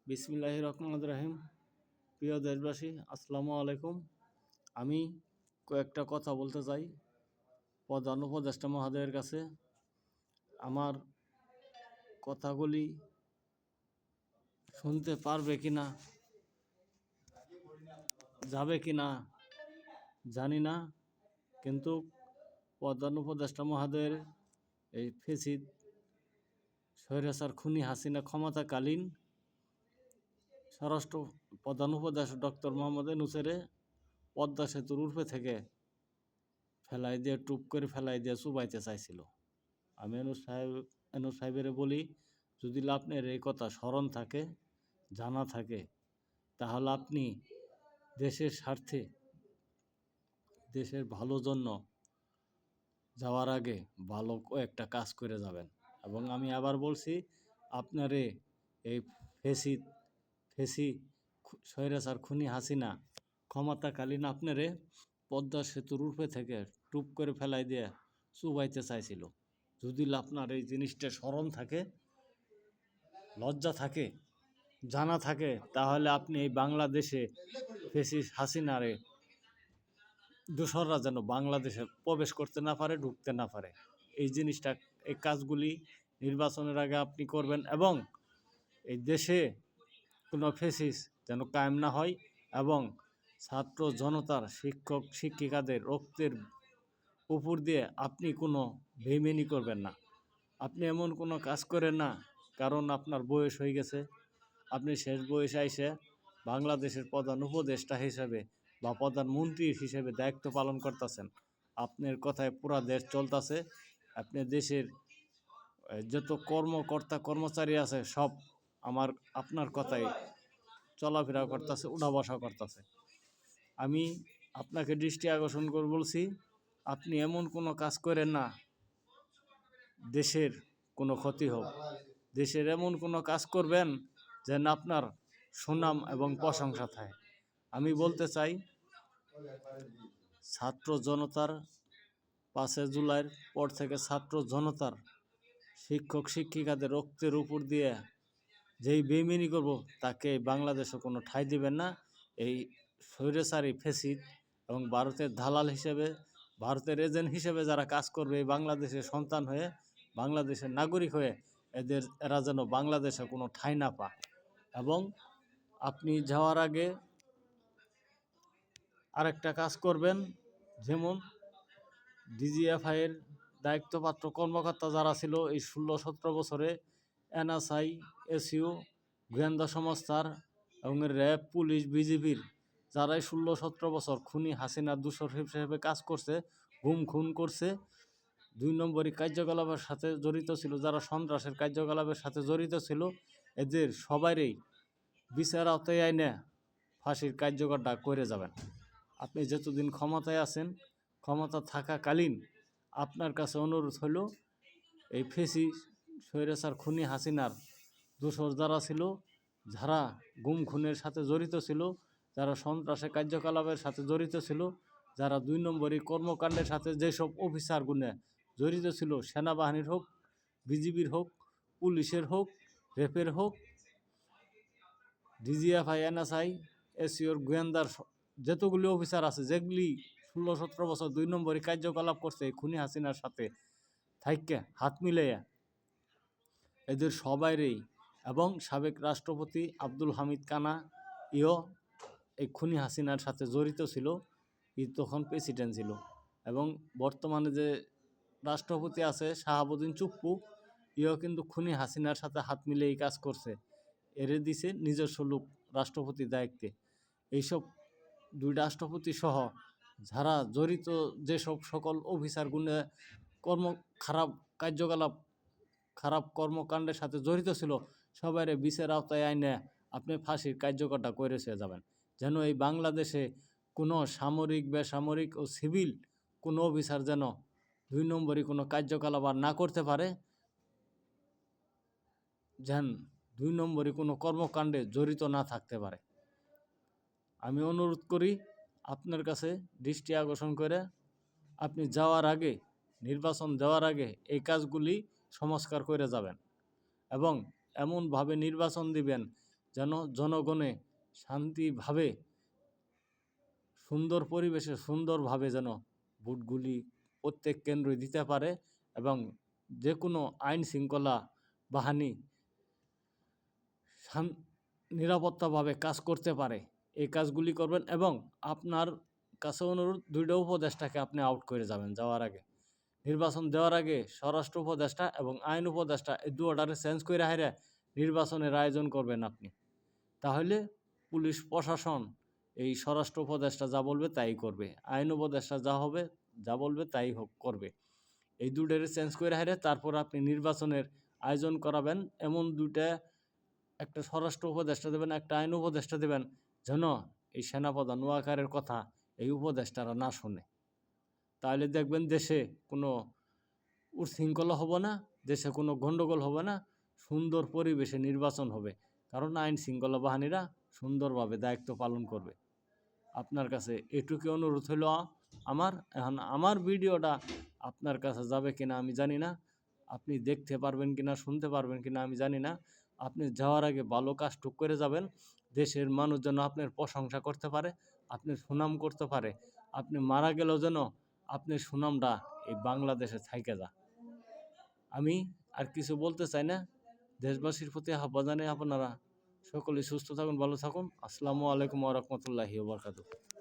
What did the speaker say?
বিসমিল্লাহির রহমানির রহিম। প্রিয় দেশবাসী, আসসালামু আলাইকুম। আমি কয়েকটা কথা বলতে চাই প্রধান উপদেষ্টা মহোদয়ের কাছে। আমার কথাগুলি শুনতে পারবে কিনা, যাবে কিনা জানি না, কিন্তু প্রধান উপদেষ্টা মহোদয়ের এই ফেসিদ স্বৈরাচার খুনি হাসিনা ক্ষমতাকালীন স্বরাষ্ট্র প্রধান উপদেষ্টা ডক্টর মোহাম্মদ ইউনূসের পদ্মা সেতুর উর্ফে থেকে ফেলাই দিয়ে টুপ করে ফেলাই দিয়ে চুবাইতে চাইছিল। আমি ইউনূস সাহেবের বলি, যদি আপনার এই কথা স্মরণ থাকে, জানা থাকে, তাহলে আপনি দেশের স্বার্থে, দেশের ভালোর জন্য যাওয়ার আগে ভালো একটা কাজ করে যাবেন। এবং আমি আবার বলছি, আপনারে এই ফেসি স্বৈরাচার খুনি হাসিনা ক্ষমতাকালীন আপনারে পদ্মা সেতুর উর্ফে থেকে টুপ করে ফেলাই দিয়ে চুবাইতে চাইছিল। যদি আপনার এই জিনিসটা স্মরণ থাকে, লজ্জা থাকে, জানা থাকে, তাহলে আপনি এই বাংলাদেশে ফেসিস হাসিনারে দোসররা যেন বাংলাদেশে প্রবেশ করতে না পারে, ঢুকতে না পারে। এই জিনিসটা, এই কাজগুলি নির্বাচনের আগে আপনি করবেন এবং এই দেশে কোনো ফেসিস যেন কায়েম না হয় এবং ছাত্র জনতার, শিক্ষক শিক্ষিকাদের রক্তের উপর দিয়ে আপনি কোনো বেইমানি করবেন না। আপনি এমন কোনো কাজ করেন না, কারণ আপনার বয়স হয়ে গেছে, আপনি শেষ বয়সে আইসে বাংলাদেশের প্রধান উপদেষ্টা হিসেবে বা প্রধানমন্ত্রী হিসেবে দায়িত্ব পালন করতেছেন। আপনার কথায় পুরা দেশ চলতেছে। আপনি দেশের যত কর্মকর্তা কর্মচারী আছে সব আপনার কথায় চলাফেরা করতেছে, উঠা বসা করতেছে। আমি আপনাকে দৃষ্টি আকর্ষণ করে বলছি, আপনি এমন কোনো কাজ করেন না দেশের কোনো ক্ষতি হোক। দেশের এমন কোনো কাজ করবেন যেন আপনার সুনাম এবং প্রশংসা থাকে। আমি বলতে চাই, ছাত্র জনতার 5 জুলাইয়ের পর থেকে ছাত্র জনতার, শিক্ষক শিক্ষিকাদের রক্তের উপর দিয়ে যেই বেইমানি করব, তাকে বাংলাদেশে কোনো ঠাঁই দিবেন না। এই স্বৈরাচারী ফ্যাসিস্ট এবং ভারতের দালাল হিসেবে, ভারতের এজেন্ট হিসেবে যারা কাজ করবে এই বাংলাদেশের সন্তান হয়ে, বাংলাদেশের নাগরিক হয়ে, এরা যেন বাংলাদেশে কোনো ঠাঁই না পায়। এবং আপনি যাওয়ার আগে আরেকটা কাজ করবেন, যেমন ডিজিএফআইয়ের দায়িত্বপ্রাপ্ত কর্মকর্তা যারা ছিল এই 16-17 বছরে, এনএসআই, এসইউ, গোয়েন্দা সংস্থার এবং র্যাব, পুলিশ, বিজিবির যারাই 16-17 বছর খুনি হাসিনার দূষর হিসেবে কাজ করছে, গুম খুন করছে, 2 নম্বরই কার্যকলাপের সাথে জড়িত ছিল, যারা সন্ত্রাসের কার্যকলাপের সাথে জড়িত ছিল, এদের সবারই বিচার আওতায় আইনে ফাঁসির কার্যকরটা করে যাবেন। আপনি যতদিন ক্ষমতায় আছেন, ক্ষমতা থাকাকালীন আপনার কাছে অনুরোধ হলো, এই স্বৈরাচার খুনি হাসিনার দোসর যারা ছিল, যারা গুম খুনের সাথে জড়িত ছিল, যারা সন্ত্রাসের কার্যকলাপের সাথে জড়িত ছিল, যারা 2 নম্বরই কর্মকাণ্ডের সাথে যেসব অফিসারগুলো জড়িত ছিল, সেনাবাহিনীর হোক, বিজিবির হোক, পুলিশের হোক, র্যাবের হোক, ডিজিএফআই, এনএসআই, এসিওর গোয়েন্দার যতগুলি অফিসার আছে, যেগুলি 16-17 বছর 2 নম্বরই কার্যকলাপ করছে এই খুনি হাসিনার সাথে থাইকে হাত মিলাইয়া, এদের সবাইরই, এবং সাবেক রাষ্ট্রপতি আব্দুল হামিদ কানা এই খুনি হাসিনার সাথে জড়িত ছিল, তখন প্রেসিডেন্ট ছিল। এবং বর্তমানে যে রাষ্ট্রপতি আছে শাহাবুদ্দিন চুপ্পু, কিন্তু খুনি হাসিনার সাথে হাত মিলিয়ে এই কাজ করছে, এরে দিছে নিজস্ব লোক রাষ্ট্রপতির দায়িত্বে। এইসব 2 রাষ্ট্রপতি সহ যারা জড়িত, যেসব সকল অফিসারগুলো খারাপ কার্যকলাপ, খারাপ কর্মকাণ্ডের সাথে জড়িত ছিল, সবাই বিচার আওতায় আইনে আপনি ফাঁসির কার্যকরটা করেছে যাবেন, যেন এই বাংলাদেশে কোনো সামরিক, বেসামরিক ও সিভিল কোনো অফিসার যেন 2 নম্বরই কোনো কার্যকলাপ আর না করতে পারে, যেন 2 নম্বরই কোনো কর্মকাণ্ডে জড়িত না থাকতে পারে। আমি অনুরোধ করি আপনার কাছে দৃষ্টি আকর্ষণ করে, আপনি যাওয়ার আগে, নির্বাচন দেওয়ার আগে এই কাজগুলি সংস্কার করে যাবেন এবং এমনভাবে নির্বাচন দিবেন যেন জনগণে শান্তিভাবে সুন্দর পরিবেশে সুন্দরভাবে যেন ভোটগুলি প্রত্যেক কেন্দ্রে দিতে পারে এবং যে কোনো আইন শৃঙ্খলা বাহিনী নিরাপত্তাভাবে কাজ করতে পারে, এই কাজগুলি করবেন। এবং আপনার কাছে অনুরোধ, 2টা উপদেষ্টাকে আপনি আউট করে যাবেন যাওয়ার আগে। নির্বাচন দেওয়ার আগে স্বরাষ্ট্র উপদেষ্টা এবং আইন উপদেষ্টা এই দুটারে চেঞ্জ করে হাইরে নির্বাচনের আয়োজন করবেন আপনি। তাহলে পুলিশ প্রশাসন এই স্বরাষ্ট্র উপদেষ্টা যা বলবে তাই করবে, আইন উপদেষ্টা যা বলবে তাই করবে। এই দুটারে চেঞ্জ করে হাইরে তারপর আপনি নির্বাচনের আয়োজন করাবেন। এমন দুইটা, একটা স্বরাষ্ট্র উপদেষ্টা দেবেন, একটা আইন উপদেষ্টা দেবেন, যেন এই সেনাপ্রধান ওয়াকারের কথা এই উপদেষ্টারা না শোনে। তাহলে দেখবেন দেশে কোনো উচ্ছৃঙ্খলা হবে না, দেশে কোনো গণ্ডগোল হবে না, সুন্দর পরিবেশে নির্বাচন হবে। কারণ আইন শৃঙ্খলা বাহিনীরা সুন্দরভাবে দায়িত্ব পালন করবে। আপনার কাছে এটুকু অনুরোধ হলো আমার। এখন আমার ভিডিওটা আপনার কাছে যাবে কিনা আমি জানি না, আপনি দেখতে পারবেন কিনা শুনতে পারবেন কিনা আমি জানি না। আপনি যাওয়ার আগে ভালো কাজটুক করে যাবেন, দেশের মানুষ যেন আপনার প্রশংসা করতে পারে, আপনার সুনাম করতে পারে। আপনি মারা গেলেও যেন আপনার সুনামটা এই বাংলাদেশে থাইকে যা। আমি আর কিছু বলতে চাই না। দেশবাসীর প্রতি আহ্বান জানাই আপনারা সকলেই সুস্থ থাকুন, ভালো থাকুন। আসসালামু আলাইকুম ওয়া রাহমাতুল্লাহি ওয়া বারাকাতুহু।